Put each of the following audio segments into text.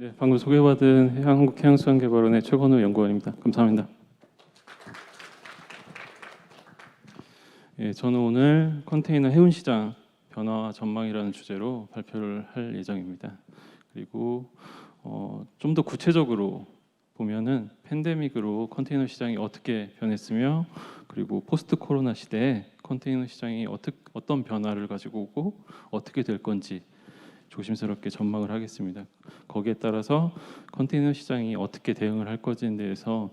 네, 방금 소개받은 한국해양수산개발원의 최건우 연구원입니다. 감사합니다. 예, 저는 오늘 컨테이너 해운시장 변화와 전망이라는 주제로 발표를 할 예정입니다. 그리고 좀 더 구체적으로 보면은 팬데믹으로 컨테이너 시장이 어떻게 변했으며, 그리고 포스트 코로나 시대에 컨테이너 시장이 어떤 변화를 가지고 오고 어떻게 될 건지 조심스럽게 전망을 하겠습니다. 거기에 따라서 컨테이너 시장이 어떻게 대응을 할 것인지에 대해서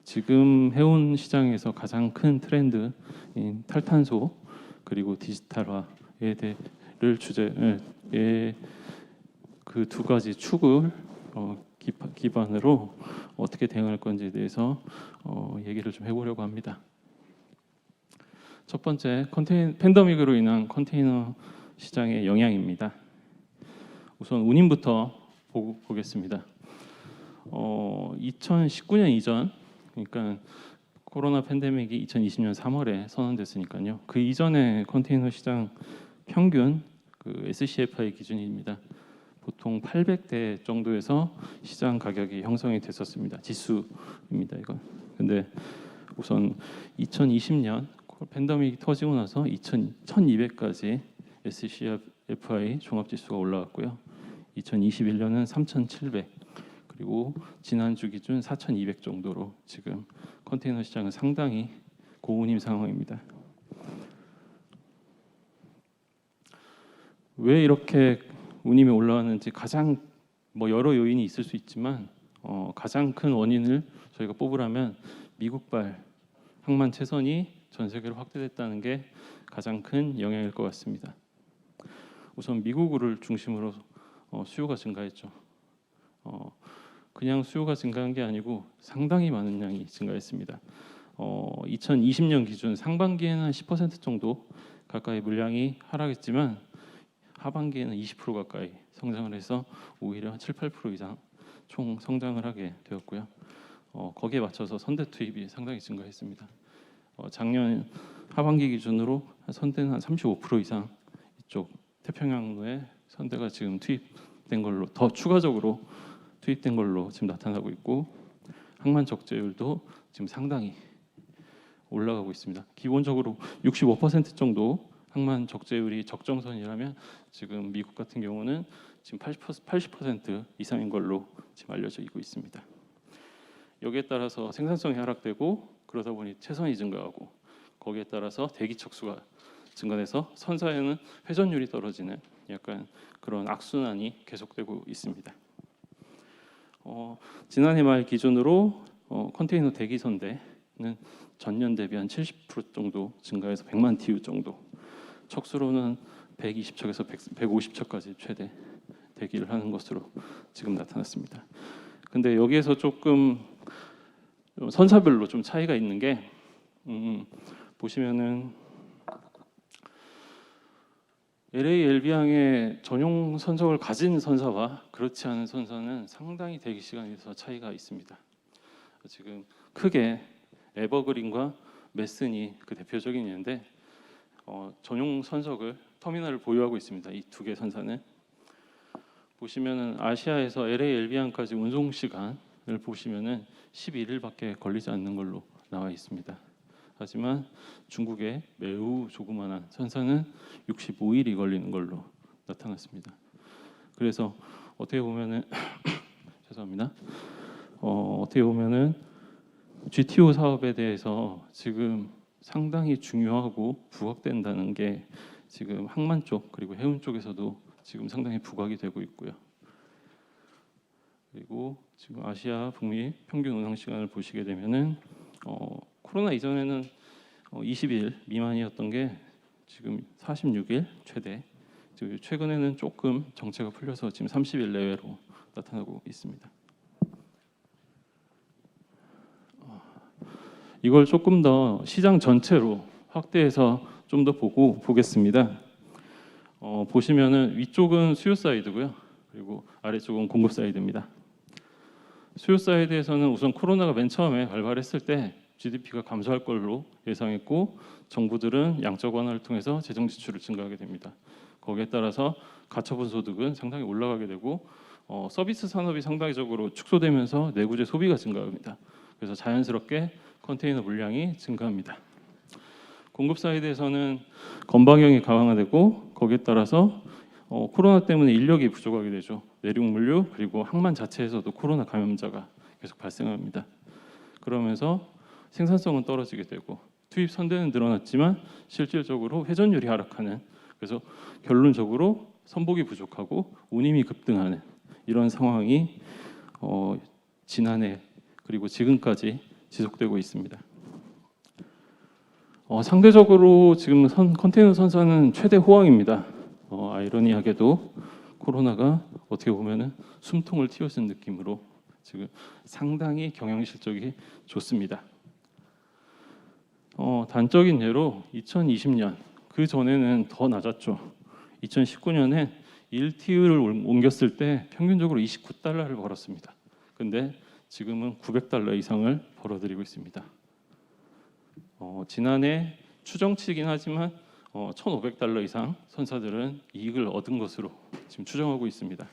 지금 해운 시장에서 가장 큰 트렌드인 탈탄소 그리고 디지털화에 대를 주제에 그 두 가지 축을 기반으로 어떻게 대응할 건지에 대해서 얘기를 좀 해보려고 합니다. 첫 번째, 팬데믹으로 인한 컨테이너 시장의 영향입니다. 우선 운임부터 보겠습니다. 2019년 이전, 그러니까 코로나 팬데믹이 2020년 3월에 선언됐으니까요. 그 이전에 컨테이너 시장 평균 그 SCFI 기준입니다. 보통 800대 정도에서 시장 가격이 형성이 됐었습니다. 지수입니다, 이건. 근데 우선 2020년 팬데믹이 터지고 나서 1200까지 SCFI 종합지수가 올라갔고요. 2021년은 3700, 그리고 지난주 기준 4200 정도로 지금 컨테이너 시장은 상당히 고운임 상황입니다. 왜 이렇게 운임이 올라왔는지 가장 여러 요인이 있을 수 있지만 가장 큰 원인을 저희가 뽑으라면 미국발 항만 채선이 전 세계로 확대됐다는 게 가장 큰 영향일 것 같습니다. 우선 미국을 중심으로 수요가 증가했죠. 그냥 수요가 증가한 게 아니고 상당히 많은 양이 증가했습니다. 2020년 기준 상반기에는 한 10% 정도 가까이 물량이 하락했지만 하반기에는 20% 가까이 성장을 해서 오히려 7, 8% 이상 총 성장을 하게 되었고요. 거기에 맞춰서 선대 투입이 상당히 증가했습니다. 작년 하반기 기준으로 선대는 한 35% 이상 이쪽 태평양로에 선대가 지금 투입된 걸로, 더 추가적으로 투입된 걸로 지금 나타나고 있고, 항만 적재율도 지금 상당히 올라가고 있습니다. 기본적으로 65% 정도 항만 적재율이 적정선이라면 지금 미국 같은 경우는 지금 80% 이상인 걸로 지금 알려져 있습니다. 여기에 따라서 생산성이 하락되고, 그러다 보니 채선이 증가하고, 거기에 따라서 대기 척수가 증가해서 선사에는 회전율이 떨어지는 약간 그런 악순환이 계속되고 있습니다. 지난해 말 기준으로 컨테이너 대기 선대는 전년 대비 한 70% 정도 증가해서 100만 TU 정도, 척수로는 120척에서 150척까지 최대 대기를 하는 것으로 지금 나타났습니다. 근데 여기에서 조금 선사별로 좀 차이가 있는 게 보시면은 LA LB항의 전용 선석을 가진 선사와 그렇지 않은 선사는 상당히 대기 시간에서 차이가 있습니다. 지금 크게 에버그린과 메슨이 그 대표적인 예인데 전용 선석을 터미널을 보유하고 있습니다. 이 두 개 선사는 보시면은 아시아에서 LA LB항까지 운송 시간을 보시면은 11일밖에 걸리지 않는 걸로 나와 있습니다. 하지만 중국의 매우 조그마한 선사는 65일이 걸리는 걸로 나타났습니다. 그래서 어떻게 보면은 죄송합니다. 어떻게 보면은 GTO 사업에 대해서 지금 상당히 중요하고 부각된다는 게 지금 항만 쪽 그리고 해운 쪽에서도 지금 상당히 부각이 되고 있고요. 그리고 지금 아시아 북미 평균 운항 시간을 보시게 되면은 코로나 이전에는 20일 미만이었던 게 지금 46일 최대. 최근에는 조금 정체가 풀려서 지금 30일 내외로 나타나고 있습니다. 이걸 조금 더 시장 전체로 확대해서 좀 더 보겠습니다. 보시면은 위쪽은 수요 사이드고요. 그리고 아래쪽은 공급 사이드입니다. 수요 사이드에서는 우선 코로나가 맨 처음에 발발했을 때 GDP가 감소할 걸로 예상했고, 정부들은 양적 완화를 통해서 재정 지출을 증가하게 됩니다. 거기에 따라서 가처분 소득은 상당히 올라가게 되고 서비스 산업이 상당적으로 축소되면서 내구재 소비가 증가합니다. 그래서 자연스럽게 컨테이너 물량이 증가합니다. 공급 사이드에서는 건방형이 강화되고 거기에 따라서 코로나 때문에 인력이 부족하게 되죠. 내륙 물류 그리고 항만 자체에서도 코로나 감염자가 계속 발생합니다. 그러면서 생산성은 떨어지게 되고 투입 선대는 늘어났지만 실질적으로 회전율이 하락하는, 그래서 결론적으로 선복이 부족하고 운임이 급등하는 이런 상황이 지난해 그리고 지금까지 지속되고 있습니다. 상대적으로 지금 컨테이너 선사는 최대 호황입니다. 아이러니하게도 코로나가 어떻게 보면은 숨통을 틔워쓴 느낌으로 지금 상당히 경영 실적이 좋습니다. 단적인 예로 2020년 그 전에는 더 낮았죠. 2019년에 1TU를 옮겼을 때 평균적으로 29달러를 벌었습니다. 근데 지금은 900달러 이상을 벌어들이고 있습니다. 지난해 추정치긴 하지만 1,500달러 이상 선사들은 이익을 얻은 것으로 지금 추정하고 있습니다.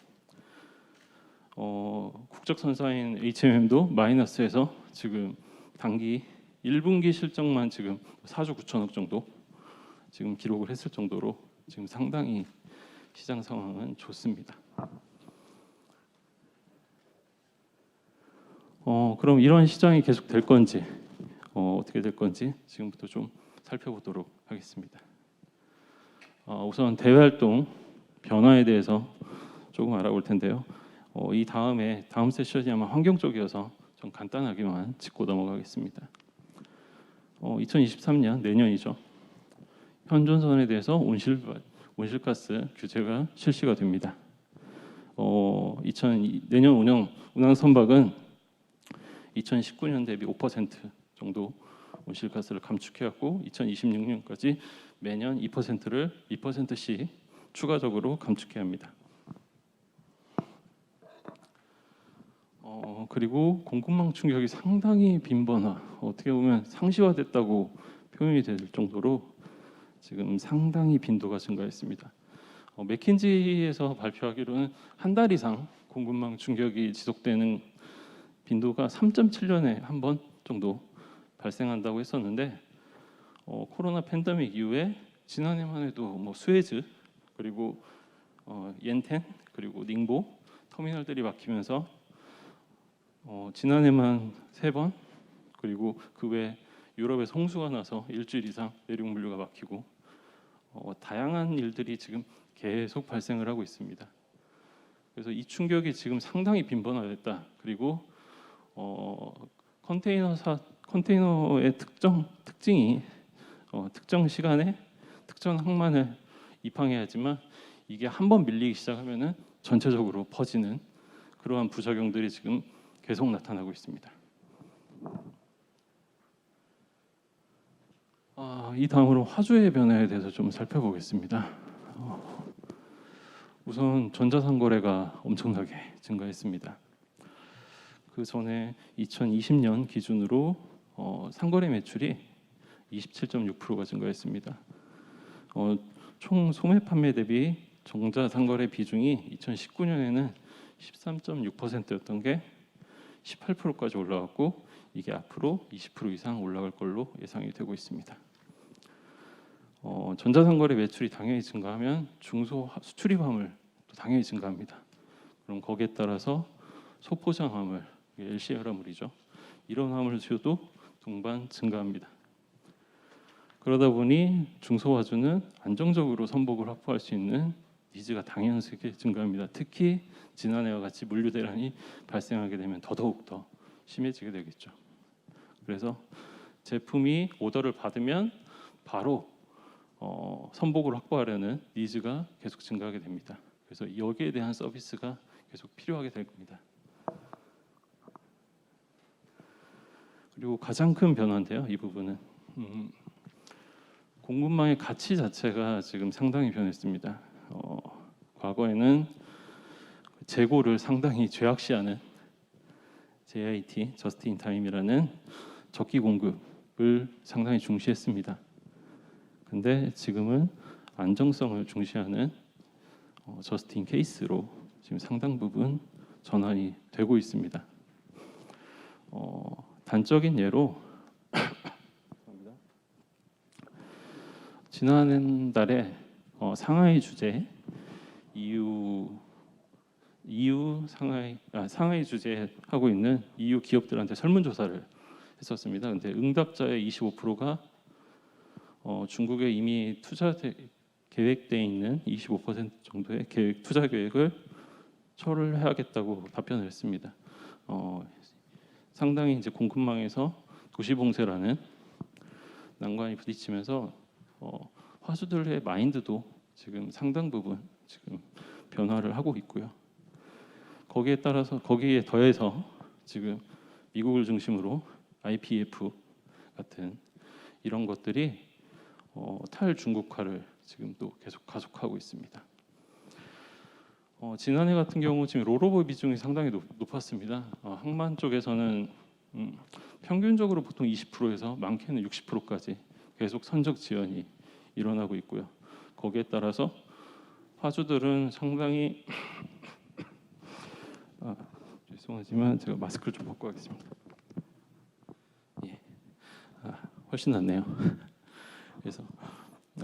국적 선사인 HMM도 마이너스에서 지금 단기 1분기 실적만 지금 4조 9천억 정도 지금 기록을 했을 정도로 지금 상당히 시장 상황은 좋습니다. 그럼 이런 시장이 계속 될 건지 어떻게 될 건지 지금부터 좀 살펴보도록 하겠습니다. 우선 대외 활동 변화에 대해서 조금 알아볼 텐데요. 다음 세션이 아마 환경 쪽이어서 좀 간단하게만 짚고 넘어가겠습니다. 2023년 내년이죠. 현존선에 대해서 온실가스 규제가 실시가 됩니다. 내년 운항 선박은 2019년 대비 5% 정도 온실가스를 감축해왔고 2026년까지 매년 2%씩 추가적으로 감축해야 합니다. 그리고 공급망 충격이 상당히 빈번화, 어떻게 보면 상시화됐다고 표현이 될 정도로 지금 상당히 빈도가 증가했습니다. 맥킨지에서 발표하기로는 한 달 이상 공급망 충격이 지속되는 빈도가 3.7년에 한 번 정도 발생한다고 했었는데 코로나 팬데믹 이후에 지난해만 해도 수에즈 그리고 옌텐 그리고 닝보 터미널들이 막히면서 지난해만 3번 그리고 그 외 유럽에서 홍수가 나서 일주일 이상 내륙 물류가 막히고 다양한 일들이 지금 계속 발생을 하고 있습니다. 그래서 이 충격이 지금 상당히 빈번화됐다. 그리고 컨테이너의 특징이 특정 시간에 특정 항만을 입항해야 하지만 이게 한번 밀리기 시작하면은 전체적으로 퍼지는 그러한 부작용들이 지금 계속 나타나고 있습니다. 이 다음으로 화주의 변화에 대해서 좀 살펴보겠습니다. 우선 전자상거래가 엄청나게 증가했습니다. 그 전에 2020년 기준으로 상거래 매출이 27.6%가 증가했습니다. 총 소매 판매 대비 전자상거래 비중이 2019년에는 13.6%였던 게 18%까지 올라갔고 이게 앞으로 20% 이상 올라갈 걸로 예상이 되고 있습니다. 전자상거래 매출이 당연히 증가하면 중소 수출입 화물 또 당연히 증가합니다. 그럼 거기에 따라서 소포장 화물, LCR 화물이죠. 이런 화물 수요도 동반 증가합니다. 그러다 보니 중소화주는 안정적으로 선복을 확보할 수 있는 니즈가 당연스럽게 증가합니다. 특히 지난해와 같이 물류 대란이 발생하게 되면 더더욱 더 심해지게 되겠죠. 그래서 제품이 오더를 받으면 바로 선복을 확보하려는 니즈가 계속 증가하게 됩니다. 그래서 여기에 대한 서비스가 계속 필요하게 될 겁니다. 그리고 가장 큰 변화인데요, 이 부분은 공급망의 가치 자체가 지금 상당히 변했습니다. 과거에는 재고를 상당히 죄악시하는 JIT, 저스트 인 타임이라는 적기 공급을 상당히 중시했습니다. 근데 지금은 안정성을 중시하는 저스트 인 케이스로 지금 상당 부분 전환이 되고 있습니다. 단적인 예로 지난달에 상하이 주재 상하이 주재 하고 있는 EU 기업들한테 설문조사를 했었습니다. 근데 응답자의 25%가 중국에 이미 계획돼 있는 25% 정도의 투자 계획을 철회하겠다고 답변을 했습니다. 상당히 이제 공급망에서 도시봉쇄라는 난관이 부딪히면서 화수들의 마인드도 지금 상당 부분 지금 변화를 하고 있고요. 거기에 더해서 지금 미국을 중심으로 IPEF 같은 이런 것들이 탈중국화를 지금 또 계속 가속하고 있습니다. 지난해 같은 경우 지금 롤오버 비중이 상당히 높았습니다. 항만 쪽에서는 평균적으로 보통 20%에서 많게는 60%까지 계속 선적 지연이 일어나고 있고요. 거기에 따라서 화주들은 상당히 죄송하지만 제가 마스크를 좀 벗고 하겠습니다. 예, 훨씬 낫네요. 그래서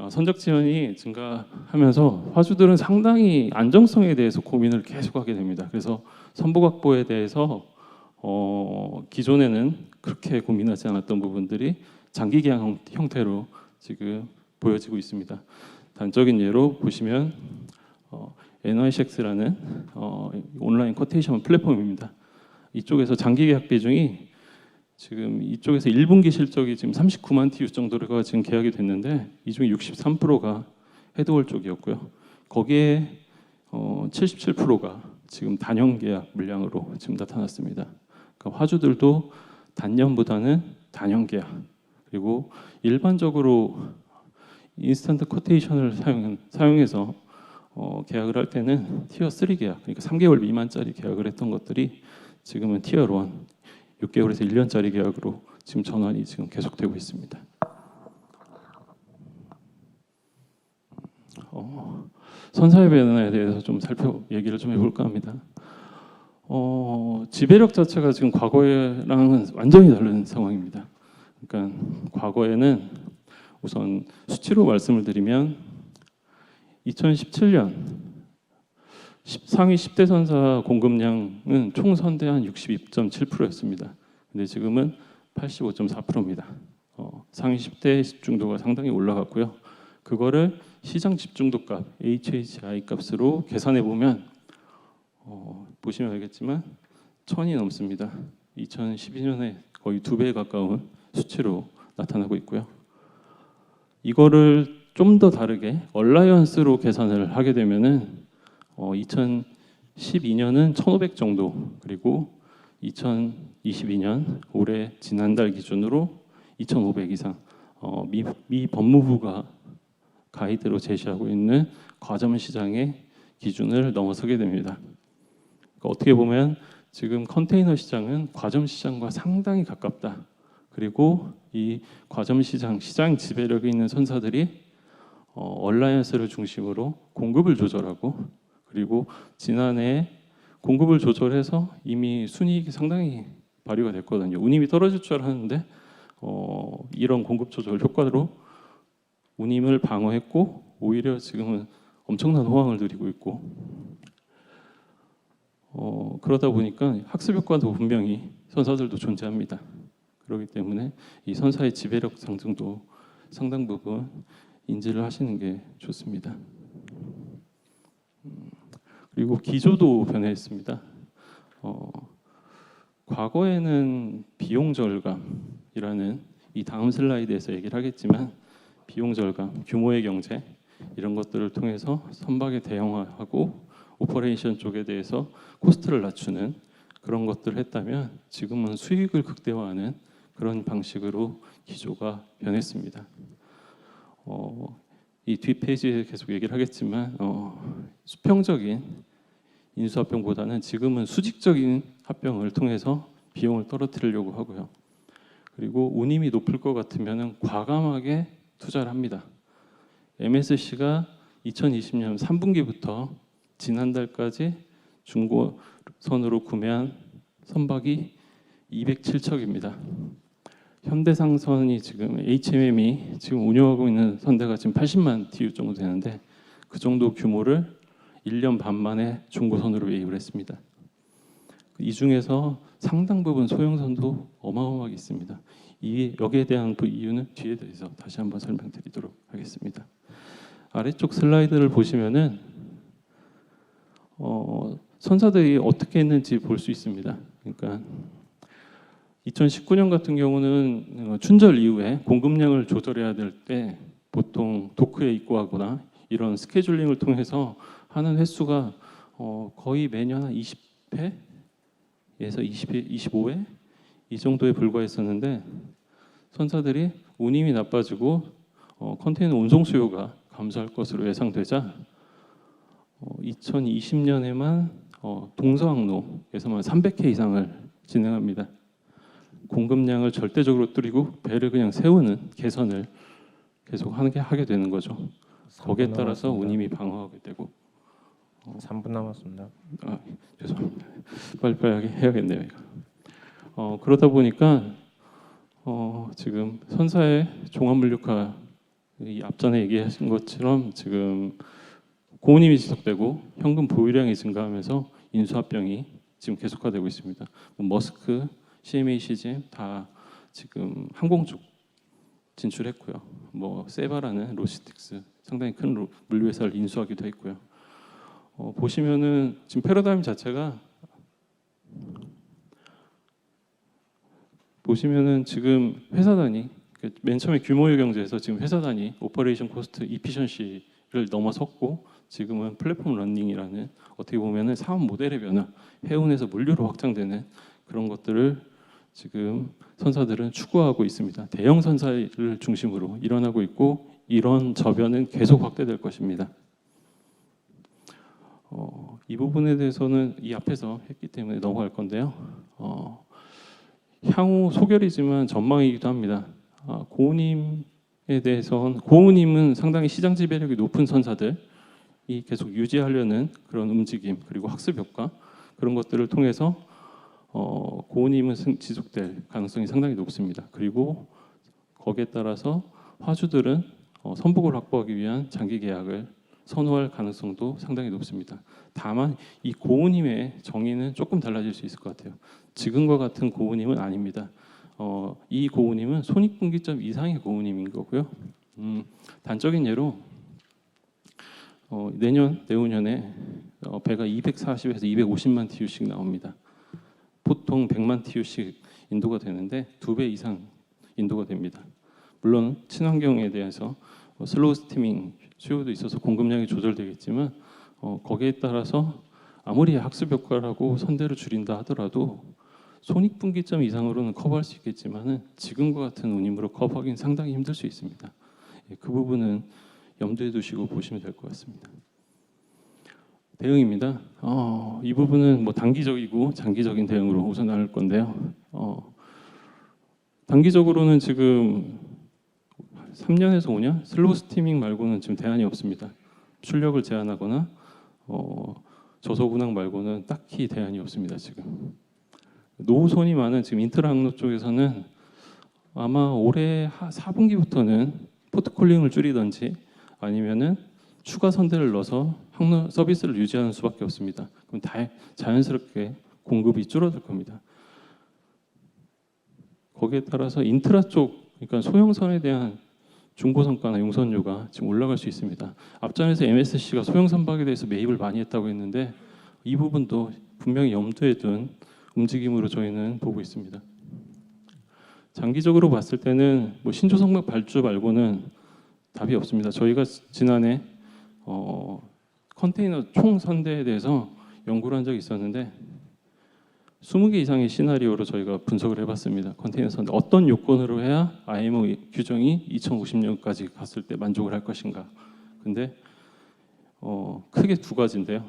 선적 지연이 증가하면서 화주들은 상당히 안정성에 대해서 고민을 계속하게 됩니다. 그래서 선박 확보에 대해서 기존에는 그렇게 고민하지 않았던 부분들이 장기 계약 형태로 지금 보여지고 있습니다. 단적인 예로 보시면 NYCX라는 온라인 코테이션 플랫폼입니다. 이쪽에서 장기 계약 비중이 지금 이쪽에서 1분기 실적이 지금 39만 TU 정도가 지금 계약이 됐는데 이 중에 63%가 헤드월 쪽이었고요. 거기에 77%가 지금 단연 계약 물량으로 지금 나타났습니다. 그러니까 화주들도 단년보다는 단연 계약, 그리고 일반적으로 인스턴트 코테이션을 사용해서 계약을 할 때는 티어 3 계약, 그러니까 3개월 미만짜리 계약을 했던 것들이 지금은 티어 1, 6개월에서 1년짜리 계약으로 지금 전환이 지금 계속되고 있습니다. 선사의 변화에 대해서 좀 얘기를 좀 해볼까 합니다. 지배력 자체가 지금 과거랑은 완전히 다른 상황입니다. 그러니까 과거에는 우선 수치로 말씀을 드리면 2017년 상위 10대 선사 공급량은 총 선대 한 62.7%였습니다. 근데 지금은 85.4%입니다. 상위 10대 집중도가 상당히 올라갔고요. 그거를 시장 집중도 값 HHI 값으로 계산해 보면 보시면 알겠지만 1000이 넘습니다. 2012년에 거의 2배에 가까운 수치로 나타나고 있고요. 이거를 좀 더 다르게 얼라이언스로 계산을 하게 되면은 2012년은 1,500 정도, 그리고 2022년 올해 지난달 기준으로 2,500 이상. 미 법무부가 가이드로 제시하고 있는 과점 시장의 기준을 넘어서게 됩니다. 그러니까 어떻게 보면 지금 컨테이너 시장은 과점 시장과 상당히 가깝다. 그리고 이 과점 시장 지배력이 있는 선사들이 얼라이언스를 중심으로 공급을 조절하고, 그리고 지난해 공급을 조절해서 이미 순이익이 상당히 발휘가 됐거든요. 운임이 떨어질 줄 알았는데 이런 공급 조절 효과로 운임을 방어했고 오히려 지금은 엄청난 호황을 누리고 있고, 그러다 보니까 학습 효과도 분명히 선사들도 존재합니다. 그렇기 때문에 이 선사의 지배력 상승도 상당 부분 인지를 하시는 게 좋습니다. 그리고 기조도 변했습니다. 과거에는 비용 절감이라는, 이 다음 슬라이드에서 얘기를 하겠지만 비용 절감, 규모의 경제 이런 것들을 통해서 선박에 대형화하고 오퍼레이션 쪽에 대해서 코스트를 낮추는 그런 것들을 했다면 지금은 수익을 극대화하는 그런 방식으로 기조가 변했습니다. 이 뒷페이지에 계속 얘기를 하겠지만 수평적인 인수합병보다는 지금은 수직적인 합병을 통해서 비용을 떨어뜨리려고 하고요. 그리고 운임이 높을 것 같으면 과감하게 투자를 합니다. MSC가 2020년 3분기부터 지난달까지 중고선으로 구매한 선박이 207척입니다. 현대상선이 지금 HMM이 지금 운영하고 있는 선대가 지금 80만 TU 정도 되는데 그 정도 규모를 1년 반 만에 중고선으로 매입을 했습니다. 이 중에서 상당 부분 소형선도 어마어마하게 있습니다. 여기에 대한 이유는 뒤에 대해서 다시 한번 설명드리도록 하겠습니다. 아래쪽 슬라이드를 보시면은 선사들이 어떻게 했는지 볼 수 있습니다. 그러니까 2019년 같은 경우는 춘절 이후에 공급량을 조절해야 될 때 보통 도크에 입고하거나 이런 스케줄링을 통해서 하는 횟수가 거의 매년 한 20회에서 25회 이 정도에 불과했었는데 선사들이 운임이 나빠지고 컨테이너 운송 수요가 감소할 것으로 예상되자 2020년에만 동서항로에서만 300회 이상을 진행합니다. 공급량을 절대적으로 줄이고 배를 그냥 세우는 개선을 계속 하게 되는 거죠. 거기에 따라서 운임이 방어하게 되고 3분 남았습니다. 죄송합니다. 빨리빨리 해야겠네요. 이거. 그러다 보니까 지금 선사의 종합물류화 이 앞전에 얘기하신 것처럼 지금 고운임이 지속되고 현금 보유량이 증가하면서 인수합병이 지금 계속화되고 있습니다. 머스크, CMA, CGM 다 지금 항공 쪽 진출했고요. 세바라는 로지스틱스 상당히 큰 물류회사를 인수하기도 했고요. 보시면은 지금 패러다임 자체가 보시면은 지금 회사 단위 맨 처음에 규모의 경제에서 지금 회사 단위 오퍼레이션 코스트 이피션시를 넘어섰고 지금은 플랫폼 러닝이라는 어떻게 보면은 사업 모델의 변화, 해운에서 물류로 확장되는 그런 것들을 지금 선사들은 추구하고 있습니다. 대형 선사를 중심으로 일어나고 있고 이런 저변은 계속 확대될 것입니다. 이 부분에 대해서는 이 앞에서 했기 때문에 넘어갈 건데요. 향후 소결이지만 전망이기도 합니다. 고운임에 대해서는 고운임은 상당히 시장 지배력이 높은 선사들이 계속 유지하려는 그런 움직임 그리고 학습 효과 그런 것들을 통해서 고운임은 지속될 가능성이 상당히 높습니다. 그리고 거기에 따라서 화주들은 선복을 확보하기 위한 장기 계약을 선호할 가능성도 상당히 높습니다. 다만 이 고운임의 정의는 조금 달라질 수 있을 것 같아요. 지금과 같은 고운임은 아닙니다. 이 고운임은 손익분기점 이상의 고운임인 거고요. 단적인 예로 내후년에 배가 240에서 250만 TU씩 나옵니다. 보통 100만 TU씩 인도가 되는데 2배 이상 인도가 됩니다. 물론 친환경에 대해서 슬로우 스티밍 수요도 있어서 공급량이 조절되겠지만 거기에 따라서 아무리 학습 효과라고 선대를 줄인다 하더라도 손익분기점 이상으로는 커버할 수 있겠지만은 지금과 같은 운임으로 커버하기는 상당히 힘들 수 있습니다. 그 부분은 염두에 두시고 보시면 될 것 같습니다. 대응입니다. 이 부분은 단기적이고 장기적인 대응으로 우선 나눌 건데요. 단기적으로는 지금 3년에서 5년 슬로우 스티밍 말고는 지금 대안이 없습니다. 출력을 제한하거나 저속 운항 말고는 딱히 대안이 없습니다. 지금 노후손이 많은 지금 인트라 항로 쪽에서는 아마 올해 4분기부터는 포트콜링을 줄이든지 아니면은 추가 선대를 넣어서 항로 서비스를 유지하는 수밖에 없습니다. 그럼 자연스럽게 공급이 줄어들 겁니다. 거기에 따라서 인트라 쪽, 그러니까 소형선에 대한 중고선가나 용선료가 지금 올라갈 수 있습니다. 앞전에서 MSC가 소형선박에 대해서 매입을 많이 했다고 했는데 이 부분도 분명히 염두에 둔 움직임으로 저희는 보고 있습니다. 장기적으로 봤을 때는 신조선박 발주 말고는 답이 없습니다. 저희가 지난해 컨테이너 총 선대에 대해서 연구를 한 적이 있었는데 20개 이상의 시나리오로 저희가 분석을 해봤습니다. 컨테이너 선대 어떤 요건으로 해야 IMO 규정이 2050년까지 갔을 때 만족을 할 것인가. 근데 크게 두 가지인데요.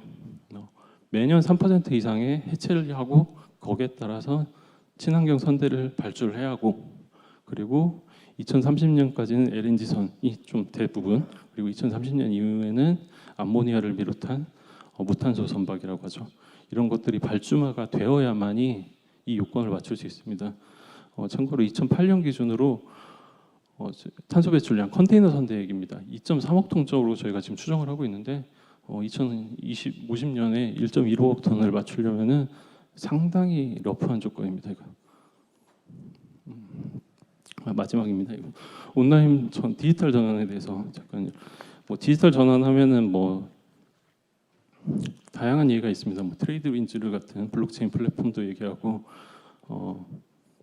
매년 3% 이상의 해체를 하고 거기에 따라서 친환경 선대를 발주를 해야 하고 그리고 2030년까지는 LNG선이 좀 대부분 그리고 2030년 이후에는 암모니아를 비롯한 무탄소 선박이라고 하죠. 이런 것들이 발주마가 되어야만이 이 요건을 맞출 수 있습니다. 참고로 2008년 기준으로 탄소 배출량 컨테이너 선대액입니다. 2.3억 톤 쪽으로 저희가 지금 추정을 하고 있는데 2050년에 1.15억 톤을 맞추려면은 상당히 러프한 조건입니다. 이거. 마지막입니다. 이거. 온라인 디지털 전환에 대해서 잠깐 디지털 전환하면은 다양한 얘기가 있습니다. 트레이드 윈즈 같은 블록체인 플랫폼도 얘기하고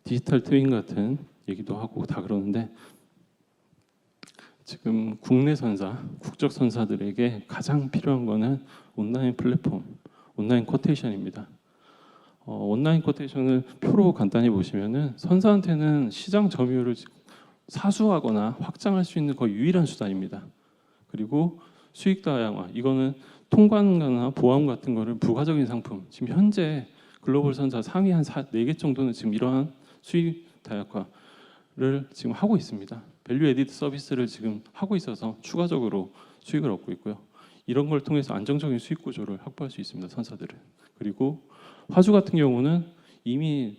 디지털 트윈 같은 얘기도 하고 다 그러는데 지금 국내 선사, 국적 선사들에게 가장 필요한 거는 온라인 플랫폼, 온라인 쿼테이션입니다. 온라인 쿼테이션을 표로 간단히 보시면은 선사한테는 시장 점유율을 사수하거나 확장할 수 있는 거의 유일한 수단입니다. 그리고 수익 다양화, 이거는 통관가나 보험 같은 거를 부가적인 상품, 지금 현재 글로벌 선사 상위 한 4개 정도는 지금 이러한 수익 다양화를 지금 하고 있습니다. 밸류 에디드 서비스를 지금 하고 있어서 추가적으로 수익을 얻고 있고요. 이런 걸 통해서 안정적인 수익 구조를 확보할 수 있습니다. 선사들은. 그리고 화주 같은 경우는 이미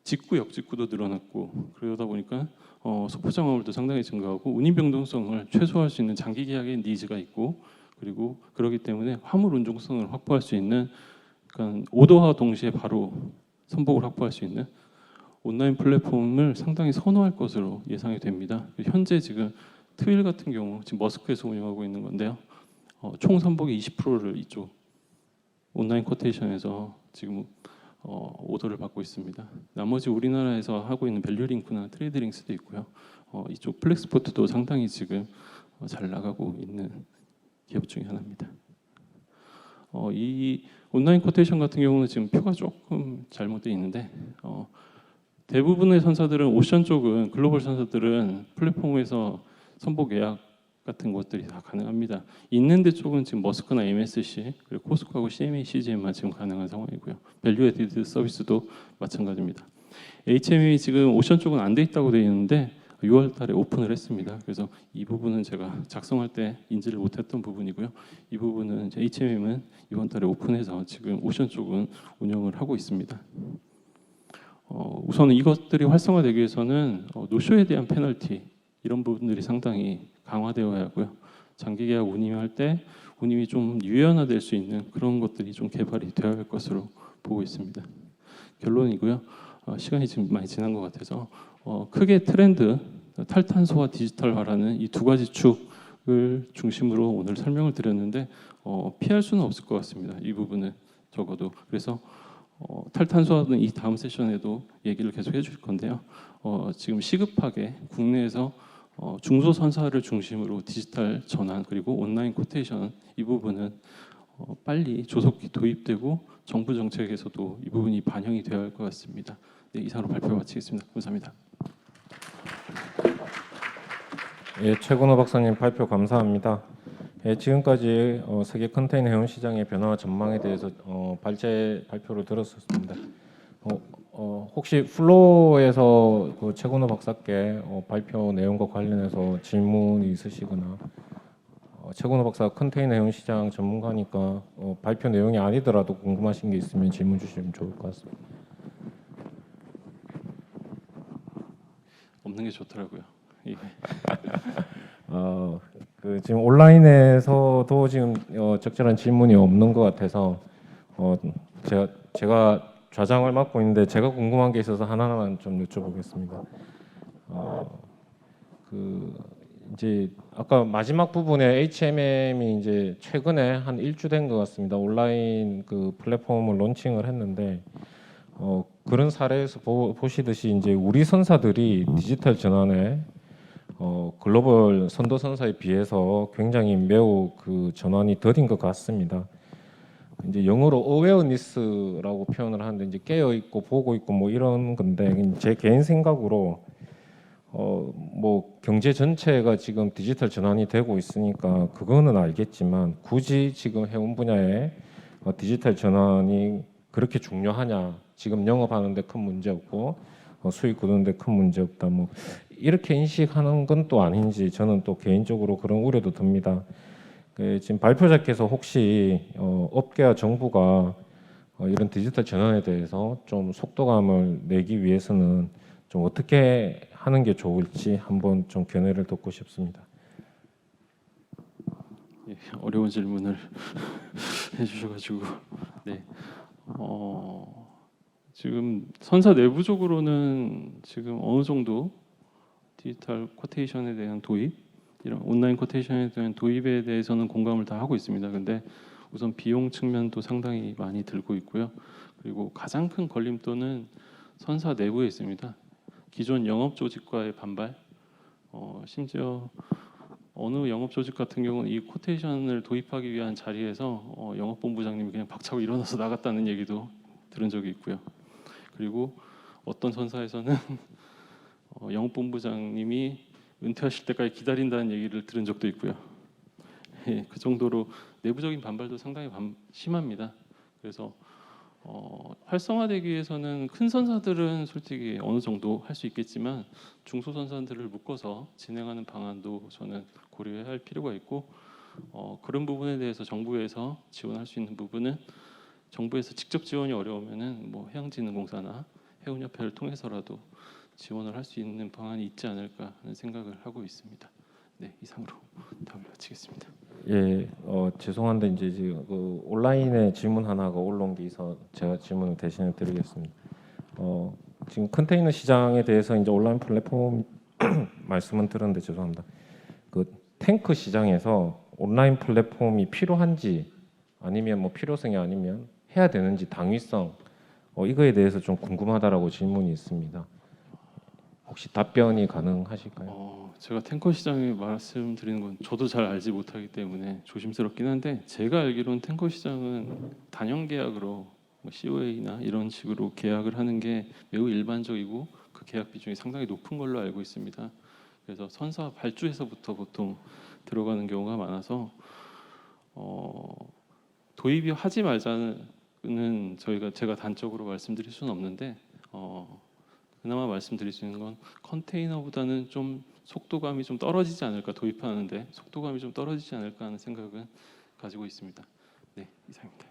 직구, 역직구도 늘어났고 그러다 보니까 소포 장화물도 상당히 증가하고 운임 변동성을 최소화할 수 있는 장기 계약의 니즈가 있고 그리고 그렇기 때문에 화물 운송성을 확보할 수 있는 그러니까 오더와 동시에 바로 선복을 확보할 수 있는 온라인 플랫폼을 상당히 선호할 것으로 예상이 됩니다. 현재 지금 트윌 같은 경우 지금 머스크에서 운영하고 있는 건데요. 총 선복의 20%를 이쪽 온라인 쿼테이션에서 지금 오더를 받고 있습니다. 나머지 우리나라에서 하고 있는 밸류링크나 트레이드링스도 있고요. 이쪽 플렉스포트도 상당히 지금 잘 나가고 있는 기업 중에 하나입니다. 이 온라인 쿼테이션 같은 경우는 지금 표가 조금 잘못되어 있는데 대부분의 선사들은 오션 쪽은 글로벌 선사들은 플랫폼에서 선복 예약 같은 것들이 다 가능합니다. 있는데 쪽은 지금 머스크나 MSC 그리고 코스코하고 CMA, CGM만 지금 가능한 상황이고요. 밸류 에디드 서비스도 마찬가지입니다. HMA 지금 오션 쪽은 안 돼 있다고 되어 있는데 6월달에 오픈을 했습니다. 그래서 이 부분은 제가 작성할 때 인지를 못했던 부분이고요. 이 부분은 HMM은 이번달에 오픈해서 지금 오션 쪽은 운영을 하고 있습니다. 우선 이것들이 활성화되기 위해서는 노쇼에 대한 페널티 이런 부분들이 상당히 강화되어야 하고요. 장기 계약 운임할 때 운임이 좀 유연화될 수 있는 그런 것들이 좀 개발이 되어야 할 것으로 보고 있습니다. 결론이고요. 시간이 지금 많이 지난 것 같아서 크게 트렌드 탈탄소와 디지털화라는 이 두 가지 축을 중심으로 오늘 설명을 드렸는데 피할 수는 없을 것 같습니다. 이 부분은 적어도 그래서 탈탄소화는 이 다음 세션에도 얘기를 계속 해줄 건데요. 지금 시급하게 국내에서 중소선사를 중심으로 디지털 전환 그리고 온라인 쿼테이션 이 부분은 빨리 조속히 도입되고 정부 정책에서도 이 부분이 반영이 되어야 할 것 같습니다. 네, 이상으로 발표 마치겠습니다. 감사합니다. 예, 최건호 박사님 발표 감사합니다. 예, 지금까지 세계 컨테이너 해운 시장의 변화와 전망에 대해서 발표를 들었습니다. 혹시 플로어에서 그 최건호 박사께 발표 내용과 관련해서 질문이 있으시거나 최건호 박사 컨테이너 해운 시장 전문가니까 발표 내용이 아니더라도 궁금하신 게 있으면 질문 주시면 좋을 것 같습니다. 없는 게 좋더라고요. 예. 그 지금 온라인에서도 지금 적절한 질문이 없는 것 같아서 제가 좌장을 맡고 있는데 제가 궁금한 게 있어서 하나만 좀 여쭤보겠습니다. 그 이제 아까 마지막 부분에 HMM이 이제 최근에 한 일주 된 것 같습니다. 온라인 그 플랫폼을 론칭을 했는데 그런 사례에서 보시듯이 이제 우리 선사들이 디지털 전환에 글로벌 선도 선사에 비해서 굉장히 매우 그 전환이 더딘 것 같습니다. 이제 영어로 awareness라고 표현을 하는데 이제 깨어 있고 보고 있고 뭐 이런 건데 제 개인 생각으로 뭐 경제 전체가 지금 디지털 전환이 되고 있으니까 그거는 알겠지만 굳이 지금 해운 분야에 디지털 전환이 그렇게 중요하냐? 지금 영업하는데 큰 문제 없고 수익 거두는데 큰 문제 없다. 뭐 이렇게 인식하는 건 또 아닌지 저는 또 개인적으로 그런 우려도 듭니다. 지금 발표자께서 혹시 업계와 정부가 이런 디지털 전환에 대해서 좀 속도감을 내기 위해서는 좀 어떻게 하는 게 좋을지 한번 좀 견해를 듣고 싶습니다. 예, 어려운 질문을 해주셔가지고 네. 지금 선사 내부적으로는 지금 어느 정도 디지털 쿼테이션에 대한 도입, 이런 온라인 쿼테이션에 대한 도입에 대해서는 공감을 다 하고 있습니다. 근데 우선 비용 측면도 상당히 많이 들고 있고요. 그리고 가장 큰 걸림돌은 선사 내부에 있습니다. 기존 영업 조직과의 반발, 심지어 어느 영업 조직 같은 경우는 이 쿼테이션을 도입하기 위한 자리에서 영업본부장님이 그냥 박차고 일어나서 나갔다는 얘기도 들은 적이 있고요. 그리고 어떤 선사에서는 영업본부장님이 은퇴하실 때까지 기다린다는 얘기를 들은 적도 있고요. 예, 그 정도로 내부적인 반발도 상당히 심합니다. 그래서 활성화되기 위해서는 큰 선사들은 솔직히 어느 정도 할 수 있겠지만 중소 선사들을 묶어서 진행하는 방안도 저는 고려해야 할 필요가 있고 그런 부분에 대해서 정부에서 지원할 수 있는 부분은 정부에서 직접 지원이 어려우면은 뭐 해양진흥공사나 해운협회를 통해서라도 지원을 할 수 있는 방안이 있지 않을까 하는 생각을 하고 있습니다. 네, 이상으로 답을 마치겠습니다. 예, 죄송한데 이제 지금 그 온라인에 질문 하나가 올라온 게 있어 제가 질문을 대신해 드리겠습니다. 지금 컨테이너 시장에 대해서 이제 온라인 플랫폼 말씀은 들었는데 죄송합니다. 그 탱크 시장에서 온라인 플랫폼이 필요한지 아니면 뭐 필요성이 아니면 해야 되는지 당위성 이거에 대해서 좀 궁금하다라고 질문이 있습니다. 혹시 답변이 가능하실까요? 제가 탱커 시장에 말씀드리는 건 저도 잘 알지 못하기 때문에 조심스럽긴 한데 제가 알기로는 탱커 시장은 단연 계약으로 뭐 COA나 이런 식으로 계약을 하는 게 매우 일반적이고 그 계약 비중이 상당히 높은 걸로 알고 있습니다. 그래서 선사 발주에서부터 보통 들어가는 경우가 많아서 도입이 하지 말자는 제가 단적으로 말씀드릴 수는 없는데 그나마 말씀드릴 수 있는 건 컨테이너보다는 좀 속도감이 좀 떨어지지 않을까, 도입하는데 속도감이 좀 떨어지지 않을까 하는 생각은 가지고 있습니다. 네, 이상입니다.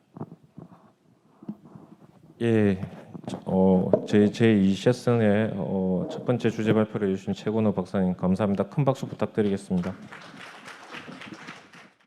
예, 제2 세션의 첫 번째 주제 발표를 해주신 최건호 박사님 감사합니다. 큰 박수 부탁드리겠습니다.